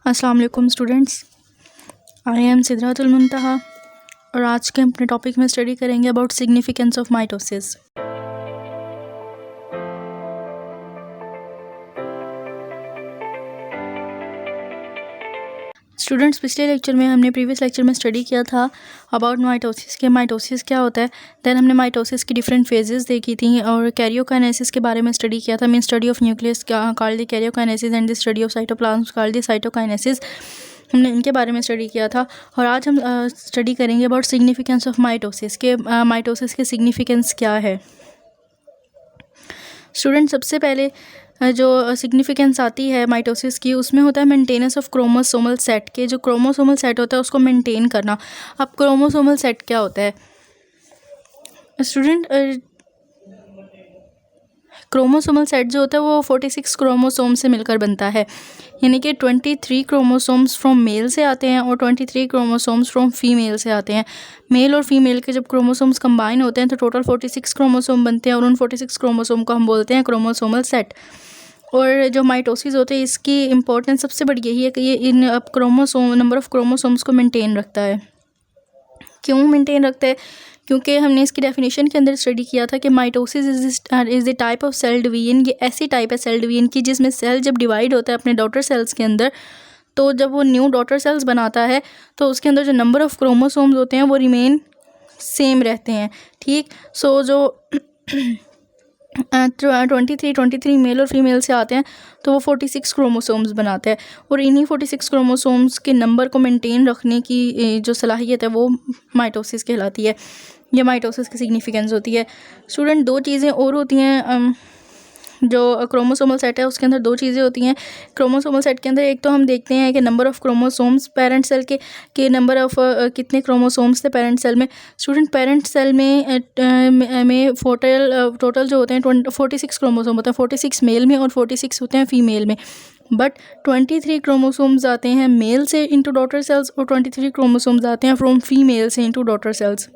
अस्सलाम वालेकुम students, I am सिदरातुल मुंतहा और आज के अपने टॉपिक में स्टडी करेंगे about significance of mitosis. Students, पिछले लेक्चर में हमने प्रीवियस लेक्चर में स्टडी किया था अबाउट माइटोसिस के माइटोसिस क्या होता है। देन हमने माइटोसिस की डिफरेंट फेजेस देखी थी और कैरियोकाइनेसिस के बारे में स्टडी किया था। Mean study of nucleus called the karyokinesis and the study of cytoplasm called the cytokinesis. हमने इनके बारे में स्टडी किया था और आज हम स्टडी करेंगे अबाउट सिग्निफिकेंस ऑफ माइटोसिस के माइटोसिस के सिग्निफिकेंस क्या है। स्टूडेंट, सबसे पहले जो सिग्निफिकेंस आती है माइटोसिस की, उसमें होता है मेंटेनेंस ऑफ क्रोमोसोमल सेट के। जो क्रोमोसोमल सेट होता है उसको मेंटेन करना। अब क्रोमोसोमल सेट क्या होता है स्टूडेंट? क्रोमोसोमल सेट जो होता है वो 46 क्रोमोसोम से मिलकर बनता है, यानी कि 23 क्रोमोसोम्स फ्रॉम मेल से आते हैं और 23 क्रोमोसोम्स फ्रॉम फीमेल से आते हैं। मेल और फीमेल के जब क्रोमोसोम्स कंबाइन होते हैं तो टोटल 46 क्रोमोसोम बनते हैं और उन 46 क्रोमोसोम को हम बोलते हैं क्रोमोसोमल सेट। और जो माइटोसिस होते हैं इसकी इम्पोर्टेंस सबसे बड़ी यही है कि ये इन नंबर ऑफ़ क्रोमोसोम्स को मेंटेन रखता है। क्यों मेंटेन रखता है? क्योंकि हमने इसकी डेफिनेशन के अंदर स्टडी किया था कि mitosis is the type of cell division. ये ऐसी टाइप है सेल डिवीजन की जिसमें सेल जब डिवाइड होता है अपने डॉटर सेल्स के अंदर, तो जब वो न्यू डॉटर सेल्स बनाता है तो उसके अंदर जो नंबर ऑफ़ क्रोमोसोम्स होते हैं वो रिमेन सेम रहते हैं। ठीक, सो जो 23 मेल और फीमेल से आते हैं तो वो 46 क्रोमोसोम्स बनाते हैं और इन्हीं 46 क्रोमोसोम्स के नंबर को मेंटेन रखने की जो सलाहियत है वो माइटोसिस कहलाती है। ये माइटोसिस की सिग्निफिकेंस होती है। स्टूडेंट, दो चीज़ें और होती हैं जो क्रोमोसोमल सेट है उसके अंदर दो चीज़ें होती हैं। क्रोमोसोमल सेट के अंदर एक तो हम देखते हैं कि number of chromosomes parent cell के नंबर ऑफ़ कितने क्रोमोसोम्स थे पेरेंट सेल में। स्टूडेंट, पेरेंट सेल में टोटल जो होते हैं 46 क्रोमोसोम होते हैं, 46 मेल में और 46 होते हैं फीमेल में। बट 23 क्रोमोसोम्स आते हैं मेल से इंटू डॉटर सेल्स और 23 क्रोमोसोम्स आते हैं फ्रॉम फीमेल से इंटू डॉटर सेल्स।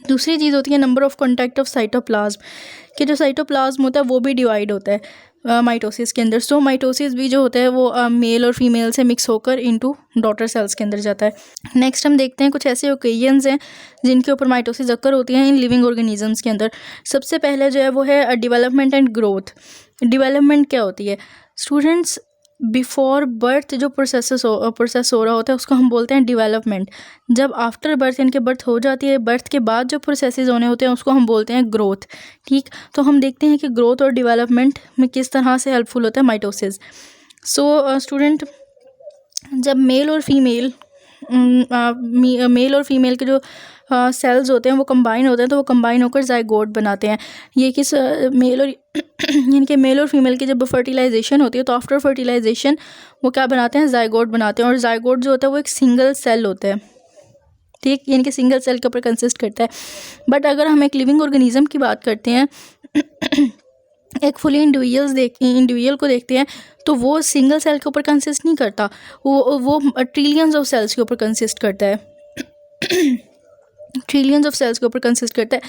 दूसरी चीज़ होती है number of contact of cytoplasm, कि जो साइटोप्लाज्म होता है वो भी डिवाइड होता है माइटोसिस के अंदर। सो माइटोसिस भी जो होता है वो मेल और फीमेल से मिक्स होकर इनटू डॉटर सेल्स के अंदर जाता है। नेक्स्ट हम देखते हैं कुछ ऐसे ओकेजन्स हैं जिनके ऊपर माइटोसिस अक्कर होती हैं इन लिविंग ऑर्गेनिजम्स के अंदर। सबसे पहले जो है वो है डेवलपमेंट एंड ग्रोथ। डेवलपमेंट क्या होती है स्टूडेंट्स? बिफोर बर्थ जो प्रोसेस हो रहा होता है उसको हम बोलते हैं डेवलपमेंट। जब आफ्टर बर्थ यानी कि बर्थ हो जाती है, बर्थ के बाद जो प्रोसेसेस होने होते हैं उसको हम बोलते हैं ग्रोथ। ठीक, तो हम देखते हैं कि ग्रोथ और डेवलपमेंट में किस तरह से हेल्पफुल होता है माइटोसिस। सो स्टूडेंट, जब मेल और फीमेल के जो सेल्स होते हैं वो कंबाइन होते हैं तो वो कंबाइन होकर जाइगोट बनाते हैं। ये किस मेल और यानी कि मेल और फीमेल की जब फर्टिलाइजेशन होती है तो आफ्टर फर्टिलाइजेशन वो क्या बनाते हैं? जाइगोट बनाते हैं। और जाइगोट जो होता है वो एक सिंगल सेल होता है। ठीक, यानी कि सिंगल सेल के ऊपर कंसिस्ट करता है। बट अगर हम एक लिविंग ऑर्गेनिज्म की बात करते हैं एक फुली इंडिविजुअल को देखते हैं तो वो सिंगल सेल के ऊपर कंसिस्ट नहीं करता, वो ट्रिलियंस ऑफ सेल्स के ऊपर कंसिस्ट करता है। ट्रिलियंस ऑफ सेल्स के ऊपर कंसिस्ट करता है।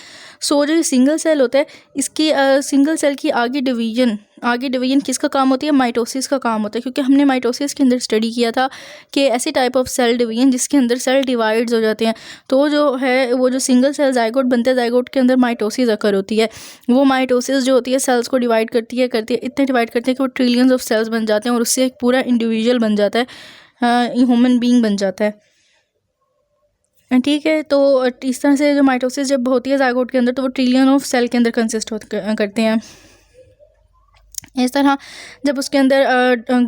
सो जो सिंगल सेल होता है इसकी सिंगल सेल की आगे डिवीजन किसका काम होती है? माइटोसिस का काम होता है। क्योंकि हमने माइटोसिस के अंदर स्टडी किया था कि ऐसी टाइप ऑफ सेल डिवीजन जिसके अंदर सेल डिवाइड्स हो जाते हैं, तो जो है वो जो सिंगल सेल जाइगोट बनते हैं, जाइगोट के अंदर माइटोसिस अकर होती है। वो माइटोसिस जो होती है सेल्स को डिवाइड करती है इतने डिवाइड करती है कि वो ट्रिलियंस ऑफ सेल्स बन जाते हैं और उससे एक पूरा इंडिविजुअल बन जाता है, ह्यूमन बीइंग बन जाता है। ठीक है, तो इस तरह से जो माइटोसिस जब होती है जाइगोट के अंदर तो वो ट्रिलियन ऑफ सेल के अंदर कंसिस्ट करते हैं। इस तरह जब उसके अंदर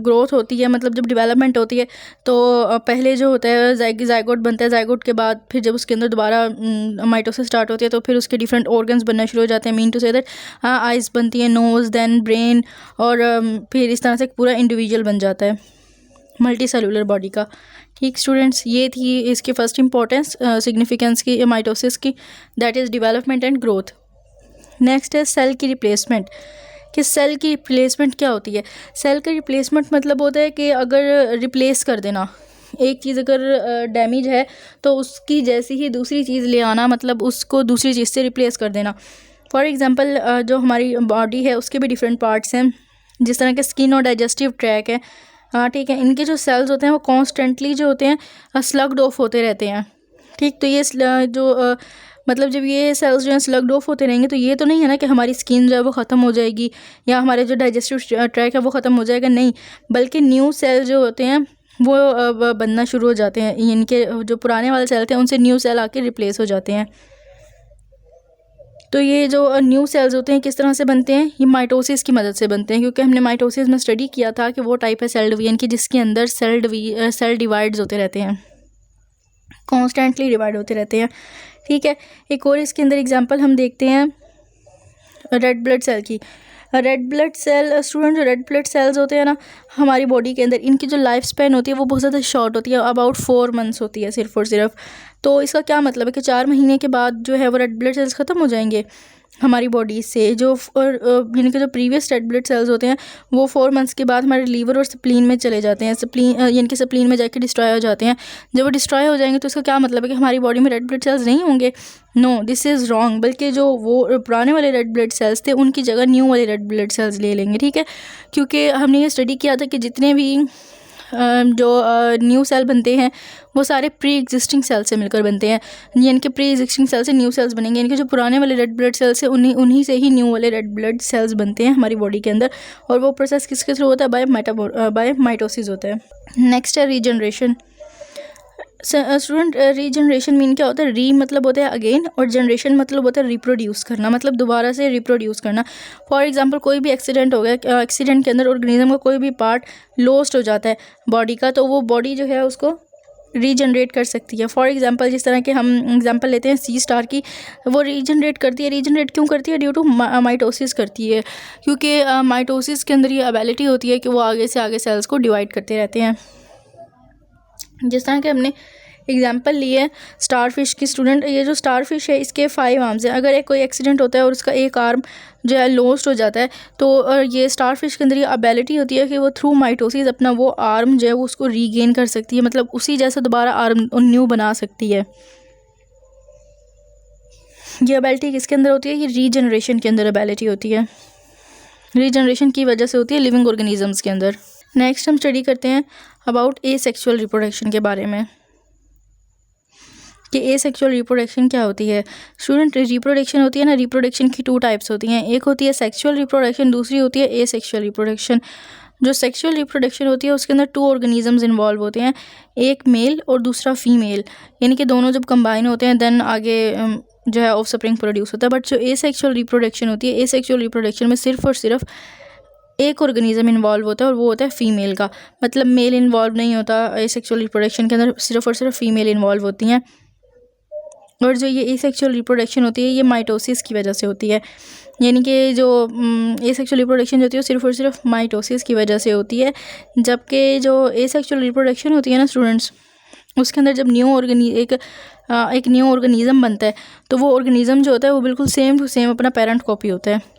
ग्रोथ होती है, मतलब जब डेवलपमेंट होती है तो पहले जो होता है जाइगोट बनता है। जाइगोट के बाद फिर जब उसके अंदर दोबारा माइटोसिस स्टार्ट होती है तो फिर उसके डिफरेंट ऑर्गन्स बनना शुरू हो जाते हैं। Mean to say that eyes बनती है, नोज़, देन ब्रेन, और फिर इस तरह से पूरा इंडिविजुअल बन जाता है मल्टी सेलुलर बॉडी का। ठीक स्टूडेंट्स, ये थी इसकी फ़र्स्ट इंपॉर्टेंस सिग्निफिकेंस की माइटोसिस की, that is development and growth. Next है सेल की रिप्लेसमेंट, कि सेल की रिप्लेसमेंट क्या होती है? सेल का रिप्लेसमेंट मतलब होता है कि अगर रिप्लेस कर देना, एक चीज़ अगर डैमेज है तो उसकी जैसी ही दूसरी चीज़ ले आना, मतलब उसको दूसरी चीज़ से रिप्लेस कर देना। फॉर एग्ज़ाम्पल जो हमारी बॉडी है उसके भी डिफरेंट पार्ट्स हैं, जिस तरह के स्किन और डाइजेस्टिव ट्रैक है, ठीक है, इनके जो सेल्स होते हैं वो कॉन्स्टेंटली जो होते हैं स्लग्ड ऑफ होते रहते हैं। ठीक, तो ये जो मतलब जब ये सेल्स जो हैं स्लग्ड ऑफ होते रहेंगे तो ये तो नहीं है ना कि हमारी स्किन जो है वो ख़त्म हो जाएगी या हमारे जो डाइजेस्टिव ट्रैक है वो ख़त्म हो जाएगा, नहीं, बल्कि न्यू सेल जो होते हैं वो बनना शुरू हो जाते हैं। इनके जो पुराने वाले सेल थे उनसे न्यू सेल आके रिप्लेस हो जाते हैं। तो ये जो न्यू सेल्स होते हैं किस तरह से बनते हैं, ये माइटोसिस की मदद से बनते हैं, क्योंकि हमने माइटोसिस में स्टडी किया था कि वो टाइप है सेल डिवीजन की जिसके अंदर सेल डिवाइड्स होते रहते हैं, कॉन्स्टेंटली डिवाइड होते रहते हैं। ठीक है, एक और इसके अंदर एग्जांपल हम देखते हैं रेड ब्लड सेल की। रेड ब्लड सेल स्टूडेंट, जो रेड ब्लड सेल्स होते हैं ना हमारी बॉडी के अंदर, इनकी जो लाइफ स्पैन होती है वो बहुत ज़्यादा शॉर्ट होती है, अबाउट 4 मंथ्स होती है सिर्फ और सिर्फ। तो इसका क्या मतलब है कि 4 महीने के बाद जो है वो रेड ब्लड सेल्स ख़त्म हो जाएंगे हमारी बॉडी से। जो यानी कि जो प्रीवियस रेड ब्लड सेल्स होते हैं वो 4 मंथ्स के बाद हमारे लीवर और स्प्लीन में चले जाते हैं, स्प्लीन यानी कि स्प्लीन में जाके डिस्ट्रॉय हो जाते हैं। जब वो डिस्ट्रॉय हो जाएंगे तो इसका क्या मतलब है कि हमारी बॉडी में रेड ब्लड सेल्स नहीं होंगे? नो, दिस इज़ रॉन्ग, बल्कि जो वो पुराने वाले रेड ब्लड सेल्स थे उनकी जगह न्यू वाले रेड ब्लड सेल्स ले लेंगे। ठीक है, क्योंकि हमने ये स्टडी किया था कि जितने भी जो न्यू सेल बनते हैं वो सारे प्री एग्जिस्टिंग सेल से मिलकर बनते हैं, यानी कि प्री एग्जिस्टिंग सेल से न्यू सेल्स बनेंगे, यानी कि जो पुराने वाले रेड ब्लड सेल्स हैं उन्हीं से ही न्यू वाले रेड ब्लड सेल्स बनते हैं हमारी बॉडी के अंदर। और वो प्रोसेस किसके थ्रू होता है? बाय माइटोसिस होता है। नेक्स्ट है रीजनरेशन। स्टूडेंट, रीजनरेशन मीन क्या होता है? री मतलब होता है अगेन और जनरेशन मतलब होता है रिप्रोड्यूस करना, मतलब दोबारा से रिप्रोड्यूस करना। फॉर एग्जांपल कोई भी एक्सीडेंट हो गया, एक्सीडेंट के अंदर ऑर्गेनिज्म का कोई भी पार्ट लॉस्ट हो जाता है बॉडी का, तो वो बॉडी जो है उसको रीजनरेट कर सकती है। फॉर एग्जांपल जिस तरह के हम एग्जांपल लेते हैं सी स्टार की, वो रीजनरेट करती है। रीजनरेट क्यों करती है? ड्यू टू माइटोसिस करती है, क्योंकि माइटोसिस के अंदर ये एबिलिटी होती है कि वो आगे से आगे सेल्स को डिवाइड करते रहते हैं। जिस तरह के हमने एग्जांपल लिए स्टार फिश की। स्टूडेंट, ये जो स्टार फिश है इसके 5 आर्म्स हैं। अगर कोई एक्सीडेंट होता है और उसका एक आर्म जो है लॉस्ट हो जाता है तो ये स्टार फिश के अंदर ये एबिलिटी होती है कि वो थ्रू माइटोसिस अपना वो आर्म जो है वो उसको रीगेन कर सकती है, मतलब उसी जैसा दोबारा आर्म न्यू बना सकती है। ये एबिलिटी किसके अंदर होती है? ये रीजनरेशन के अंदर एबिलिटी होती है, रीजनरेशन की वजह से होती है लिविंग ऑर्गेनिजम्स के अंदर। नेक्स्ट हम स्टडी करते हैं अबाउट एसेक्सुअल रिप्रोडक्शन के बारे में कि एसेक्सुअल रिप्रोडक्शन क्या होती है। स्टूडेंट, रिप्रोडक्शन होती है ना, रिप्रोडक्शन की 2 टाइप्स होती हैं, एक होती है सेक्सुअल रिप्रोडक्शन, दूसरी होती है एसेक्सुअल रिप्रोडक्शन। जो सेक्सुअल रिप्रोडक्शन होती है उसके अंदर 2 ऑर्गेनिजम्स इन्वॉल्व होते हैं, एक मेल और दूसरा फीमेल, यानी कि दोनों जब कंबाइन होते हैं देन आगे जो है ऑफस्प्रिंग प्रोड्यूस होता है। बट जो एसेक्सुअल रिप्रोडक्शन होती है, एसेक्सुअल रिप्रोडक्शन में सिर्फ और सिर्फ एक ऑर्गेनिज्म इन्वॉल्व होता है और वो होता है फीमेल का, मतलब मेल इन्वॉल्व नहीं होता एसेक्सुअल रिप्रोडक्शन के अंदर, सिर्फ और सिर्फ फीमेल इन्वॉल्व होती हैं। और जो ये एसेक्सुअल रिप्रोडक्शन होती है ये माइटोसिस की वजह से होती है, यानी कि जो एसेक्सुअल रिप्रोडक्शन होती है वो सिर्फ और सिर्फ माइटोसिस की वजह से होती है। जबकि जो एसेक्सुअल रिप्रोडक्शन होती है ना स्टूडेंट्स, उसके अंदर जब एक न्यू ऑर्गेनिज्म बनता है तो वो ऑर्गेनिज्म जो होता है वो बिल्कुल सेम टू सेम अपना पेरेंट कॉपी होता है।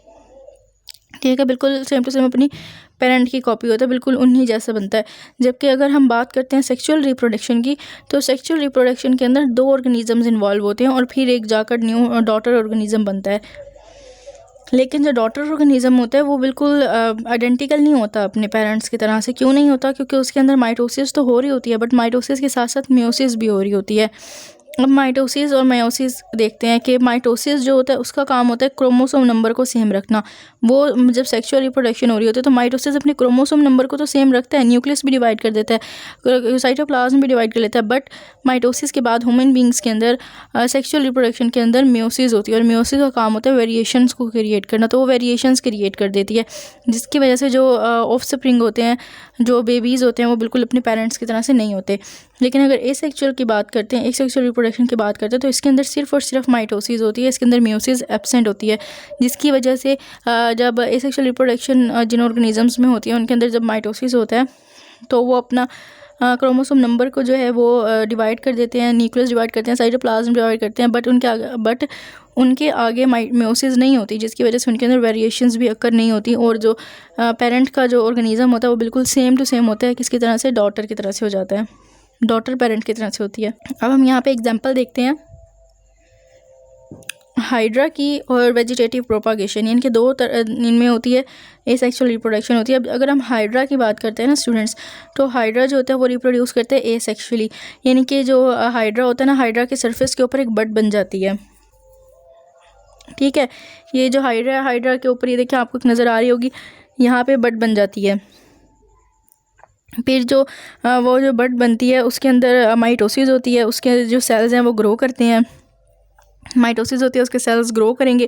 ठीक है, बिल्कुल सेम टू सेम अपनी पेरेंट की कॉपी होता है, बिल्कुल उन्हीं जैसा बनता है। जबकि अगर हम बात करते हैं सेक्सुअल रिप्रोडक्शन की, तो सेक्सुअल रिप्रोडक्शन के अंदर 2 ऑर्गेनिजम्स इन्वॉल्व होते हैं और फिर एक जाकर न्यू डॉटर ऑर्गेनिज्म बनता है। लेकिन जो डॉटर ऑर्गेनिज्म होता है वो बिल्कुल आइडेंटिकल नहीं होता अपने पेरेंट्स की तरह से। क्यों नहीं होता? क्योंकि उसके अंदर माइटोसिस तो हो रही होती है, बट माइटोसिस के साथ साथ मियोसिस भी हो रही होती है। अब माइटोसिस और मायोसिस देखते हैं कि माइटोसिस जो होता है उसका काम होता है क्रोमोसोम नंबर को सेम रखना। वो जब सेक्सुअल रिप्रोडक्शन हो रही होती है तो माइटोसिस अपने क्रोमोसोम नंबर को तो सेम रखता है, न्यूक्लियस भी डिवाइड कर देता है, साइटोप्लाज्म भी डिवाइड कर लेता है। बट माइटोसिस के बाद ह्यूमन बींग्स के अंदर सेक्सुअल रिप्रोडक्शन के अंदर मियोसिस होती है और मियोसिस का काम होता है वेरिएशंस को क्रिएट करना, तो वो वेरिएशंस क्रिएट कर देती है, जिसकी वजह से जो ऑफस्प्रिंग होते हैं, जो बेबीज़ होते हैं, वो बिल्कुल अपने पेरेंट्स की तरह से नहीं होते। लेकिन अगर एसेक्सुअल की बात करते हैं, एसेक्सुअल रिप्रोडक्शन की बात करते हैं, तो इसके अंदर सिर्फ और सिर्फ माइटोसिस होती है, इसके अंदर मियोसिस एब्सेंट होती है, जिसकी वजह से जब एसेक्सुअल रिप्रोडक्शन जिन ऑर्गेनिजम्स में होती है उनके अंदर जब माइटोसिस होता है तो वो अपना क्रोमोसोम नंबर को जो है वो डिवाइड कर देते हैं, न्यूक्लियस डिवाइड करते हैं, साइटोप्लाज्म डिवाइड करते हैं, बट उनके आगे मियोसिस नहीं होती, जिसकी वजह से उनके अंदर वेरिएशंस भी अक्कर नहीं होती। और जो पेरेंट का जो ऑर्गेनिज्म होता है वो बिल्कुल सेम टू सेम होता है, किसकी तरह से? डॉटर की तरह से हो जाता है, डॉटर पेरेंट की तरह से होती है। अब हम यहाँ पे एग्जांपल देखते हैं हाइड्रा की और वेजिटेटिव प्रोपागेशन, यानी कि दो इनमें होती है एसेक्सुअल रिप्रोडक्शन होती है। अब अगर हम हाइड्रा की बात करते हैं ना स्टूडेंट्स, तो हाइड्रा जो होता है वो रिप्रोड्यूस करते हैं एसेक्सुअली, यानी कि जो हाइड्रा होता है ना, हाइड्रा के सरफेस के ऊपर एक बड बन जाती है। ठीक है, ये जो हाइड्रा है, हाइड्रा के ऊपर ये देखिए आपको नज़र आ रही होगी, यहाँ पे बड बन जाती है। फिर जो वो जो बड बनती है उसके अंदर माइटोसिस होती है, उसके जो सेल्स हैं वो ग्रो करते हैं। माइटोसिस होती है, उसके सेल्स ग्रो करेंगे।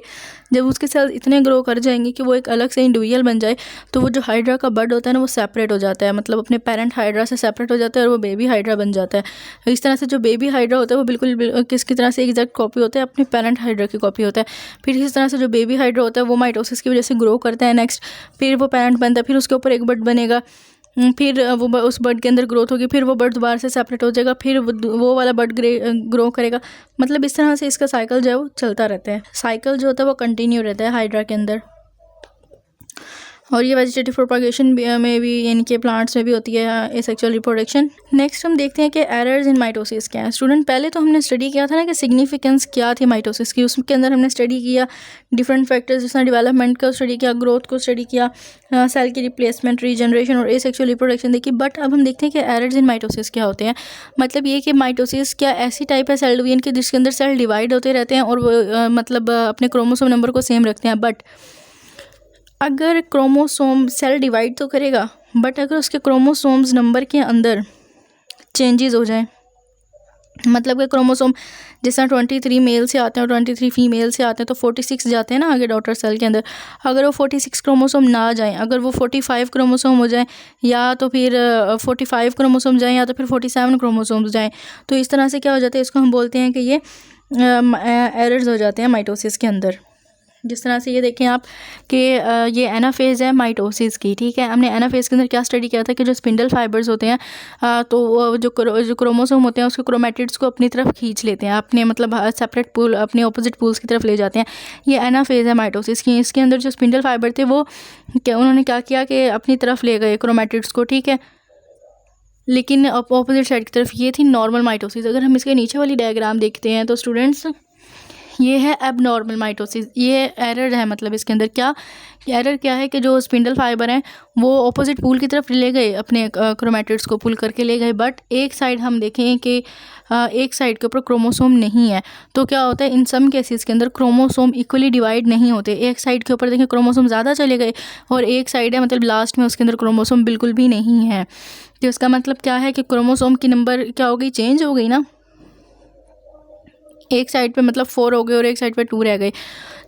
जब उसके सेल्स इतने ग्रो कर जाएंगे कि वो एक अलग से इंडिविजुअल बन जाए, तो वो जो हाइड्रा का बड होता है ना वो सेपरेट हो जाता है, मतलब अपने पेरेंट हाइड्रा से सेपरेट हो जाता है और वो बेबी हाइड्रा बन जाता है। इस तरह से जो बेबी हाइड्रा होता है वो बिल्कुल किसकी तरह से एग्जैक्ट कॉपी होता है, अपने पेरेंट हाइड्रा की कॉपी होता है। फिर इस तरह से जो बेबी हाइड्रा होता है वो माइटोसिस की वजह से ग्रो करता है नेक्स्ट, फिर वो पेरेंट बनता है, फिर उसके ऊपर एक बड बनेगा, फिर वो उस बर्ड के अंदर ग्रोथ होगी, फिर वो बर्ड दोबारा से सेपरेट हो जाएगा, फिर वो वाला बर्ड ग्रो करेगा। मतलब इस तरह से इसका साइकिल जो है वो चलता रहता है। साइकिल जो होता है वो कंटिन्यू रहता है हाइड्रा के अंदर। और ये वेजिटेटिव प्रोपागेशन में भी, यानी कि प्लांट्स में भी होती है एसेक्सुअल रिप्रोडक्शन। नेक्स्ट हम देखते हैं कि एरर्स इन माइटोसिस क्या है। स्टूडेंट पहले तो हमने स्टडी किया था ना कि सिग्निफिकेंस क्या थी माइटोसिस की, उसके अंदर हमने स्टडी किया डिफरेंट फैक्टर्स, जिसने डेवलपमेंट को स्टडी किया, ग्रोथ को स्टडी किया, सेल की रिप्लेसमेंट, रीजनरेशन और एसेक्सुअल रिप्रोडक्शन देखी। बट अब हम देखते हैं कि एरर्स इन माइटोसिस क्या होते हैं। मतलब ये कि माइटोसिस क्या ऐसी टाइप है सेल डिवीजन की जिसके अंदर सेल डिवाइड होते रहते हैं और वो मतलब अपने क्रोमोसोम नंबर को सेम रखते हैं। बट अगर क्रोमोसोम सेल डिवाइड तो करेगा, बट अगर उसके क्रोमोसोम्स नंबर के अंदर चेंजेस हो जाएं, मतलब कि क्रोमोसोम जिस तरह 23 मेल से आते हैं और 23 फीमेल से आते हैं, तो 46 जाते हैं ना आगे डॉटर सेल के अंदर। अगर वो 46 क्रोमोसोम ना जाएं, अगर वो 45 क्रोमोसोम हो जाएं, या तो फिर 45 क्रोमोसोम जाएं, या तो फिर 47 क्रोमोसोम्स जाएं, तो इस तरह से क्या हो जाता है, इसको हम बोलते हैं कि ये एरर्स हो जाते हैं माइटोसिस के अंदर। जिस तरह से ये देखें आप कि ये एनाफेज है माइटोसिस की। ठीक है, हमने एनाफेज के अंदर क्या स्टडी किया था कि जो स्पिंडल फाइबर्स होते हैं, तो वो जो क्रोमोसोम होते हैं उसके क्रोमेटिड्स को अपनी तरफ खींच लेते हैं, अपने मतलब सेपरेट पूल, अपने ऑपोजिट पूल्स की तरफ ले जाते हैं। ये एनाफेज है माइटोसिस की। इसके अंदर जो स्पिंडल फाइबर थे वो उन्होंने क्या किया कि अपनी तरफ ले गए क्रोमेटिड्स को। ठीक है, लेकिन ऑपोजिट साइड की तरफ। ये थी नॉर्मल माइटोसिस। अगर हम इसके नीचे वाली डायग्राम देखते हैं तो स्टूडेंट्स, ये है एबनॉर्मल माइटोसिस। ये एरर है, मतलब इसके अंदर क्या एरर क्या है कि जो स्पिंडल फाइबर हैं वो ऑपोजिट पूल की तरफ ले गए, अपने क्रोमेटिड्स को पुल करके ले गए, बट एक साइड हम देखें कि एक साइड के ऊपर क्रोमोसोम नहीं है। तो क्या होता है, इन सम केसेस के अंदर क्रोमोसोम इक्वली डिवाइड नहीं होते। एक साइड के ऊपर देखें क्रोमोसोम ज़्यादा चले गए और एक साइड है मतलब लास्ट में उसके अंदर क्रोमोसोम बिल्कुल भी नहीं है। तो इसका मतलब क्या है कि क्रोमोसोम की नंबर क्या हो गई, चेंज हो गई ना। एक साइड पे मतलब 4 हो गए और एक साइड पे 2 रह गए।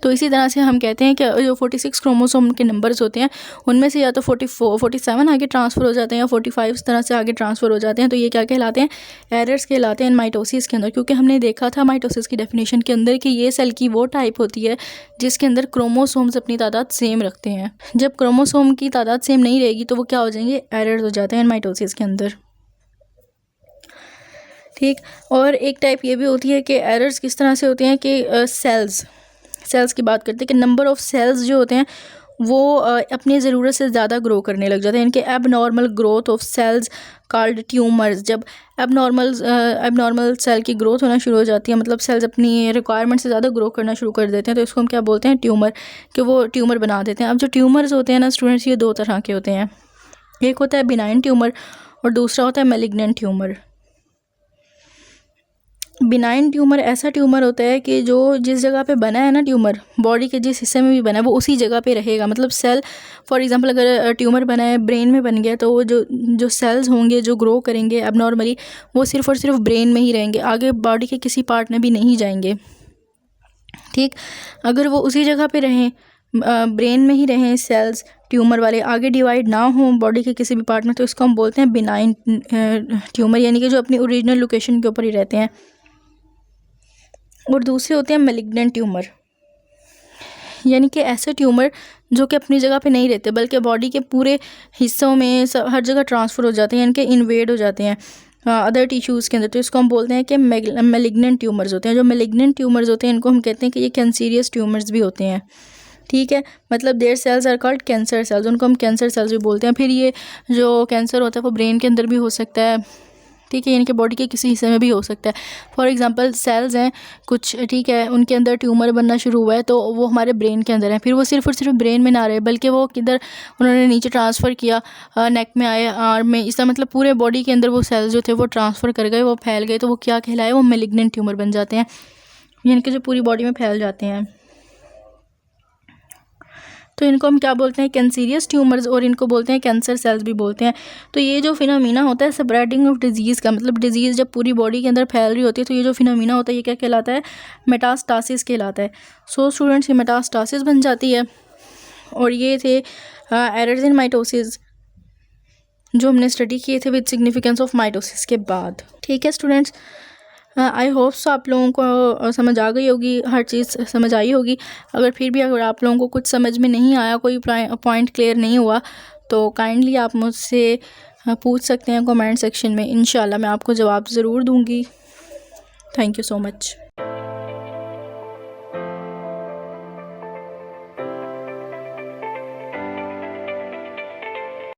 तो इसी तरह से हम कहते हैं कि जो 46 क्रोमोसोम के नंबर्स होते हैं उनमें से या तो 47 आगे ट्रांसफ़र हो जाते हैं या 45 इस तरह से आगे ट्रांसफ़र हो जाते हैं। तो ये क्या कहलाते हैं, एरर्स कहलाते हैं माइटोसिस के अंदर। क्योंकि हमने देखा था माइटोसिस की डेफिनेशन के अंदर कि ये सेल की वो टाइप होती है जिसके अंदर क्रोमोसोम्स अपनी तादाद सेम रखते हैं। जब क्रोमोसोम की तादाद सेम नहीं रहेगी तो वो क्या हो जाएंगे, एरर्स हो जाते हैं माइटोसिस के अंदर। ठीक, और एक टाइप ये भी होती है कि एरर्स किस तरह से होते हैं कि सेल्स की बात करते हैं कि नंबर ऑफ़ सेल्स जो होते हैं वो अपनी ज़रूरत से ज़्यादा ग्रो करने लग जाते हैं। इनके abnormal growth of cells called tumours. जब एबनॉर्मल सेल की ग्रोथ होना शुरू हो जाती है, मतलब सेल्स अपनी रिक्वायरमेंट से ज़्यादा ग्रो करना शुरू कर देते हैं, तो इसको हम क्या बोलते हैं, ट्यूमर, कि वो ट्यूमर बना देते हैं। अब जो ट्यूमर्स होते हैं ना स्टूडेंट्स, ये 2 तरह के होते हैं। एक होता है बिनाइन ट्यूमर और दूसरा होता है मैलिग्नेंट ट्यूमर। बिनाइन ट्यूमर ऐसा ट्यूमर होता है कि जो जिस जगह पे बना है ना ट्यूमर, बॉडी के जिस हिस्से में भी बना है वो उसी जगह पे रहेगा। मतलब सेल, फॉर एग्जांपल अगर ट्यूमर बना है ब्रेन में बन गया, तो वो जो सेल्स होंगे जो ग्रो करेंगे एबनॉर्मली, वो सिर्फ़ और सिर्फ ब्रेन में ही रहेंगे, आगे बॉडी के किसी पार्ट में भी नहीं जाएंगे। ठीक, अगर वो उसी जगह पे रहें, ब्रेन में ही रहें सेल्स ट्यूमर वाले, आगे डिवाइड ना हो बॉडी के किसी भी पार्ट में, तो इसको हम बोलते हैं बिनाइन ट्यूमर, यानी कि जो अपनी ओरिजिनल लोकेशन के ऊपर ही रहते हैं। और दूसरे होते हैं मैलिग्नेंट ट्यूमर, यानी कि ऐसे ट्यूमर जो कि अपनी जगह पे नहीं रहते बल्कि बॉडी के पूरे हिस्सों में हर जगह ट्रांसफ़र हो जाते हैं, यानी कि इन्वेड हो जाते हैं अदर टिश्यूज़ के अंदर। तो इसको हम बोलते हैं कि मैलिग्नेंट ट्यूमर्स होते हैं। जो मैलिग्नेंट ट्यूमर्स होते हैं इनको हम कहते हैं कि ये कैंसरियस ट्यूमर्स भी होते हैं। ठीक है, मतलब there cells are called cancer cells, उनको हम कैंसर सेल्स भी बोलते हैं। फिर ये जो कैंसर होता है वो ब्रेन के अंदर भी हो सकता है, ठीक है, यानी कि बॉडी के किसी हिस्से में भी हो सकता है। फॉर एग्जांपल सेल्स हैं कुछ, ठीक है, उनके अंदर ट्यूमर बनना शुरू हुआ है तो वो हमारे ब्रेन के अंदर है, फिर वो सिर्फ और सिर्फ ब्रेन में ना रहे बल्कि वो किधर उन्होंने नीचे ट्रांसफ़र किया, नेक में आए, आर्म में, इसका मतलब पूरे बॉडी के अंदर वो सेल्स जो थे वो ट्रांसफ़र कर गए, वो फैल गए, तो वो क्या कहलाए, वो मेलिग्नेंट ट्यूमर बन जाते हैं, यानी कि जो पूरी बॉडी में फैल जाते हैं। तो इनको हम क्या बोलते हैं, कैंसीरियस ट्यूमर्स, और इनको बोलते हैं कैंसर सेल्स भी बोलते हैं। तो ये जो फिनोमिना होता है स्प्रेडिंग ऑफ डिजीज़ का, मतलब डिजीज़ जब पूरी बॉडी के अंदर फैल रही होती है तो ये जो फिनोमिना होता है ये क्या कहलाता है, मेटास्टासिस कहलाता है। सो स्टूडेंट्स, ये मेटास्टासिस बन जाती है। और ये थे एरर्स इन माइटोसिस जो हमने स्टडी किए थे विद सिग्निफिकेंस ऑफ माइटोसिस के बाद। ठीक है स्टूडेंट्स, आई होप सो आप लोगों को समझ आ गई होगी, हर चीज़ समझ आई होगी। अगर फिर भी अगर आप लोगों को कुछ समझ में नहीं आया, कोई पॉइंट क्लियर नहीं हुआ, तो काइंडली आप मुझसे पूछ सकते हैं कमेंट सेक्शन में। इंशाल्लाह मैं आपको जवाब ज़रूर दूँगी। Thank you so much.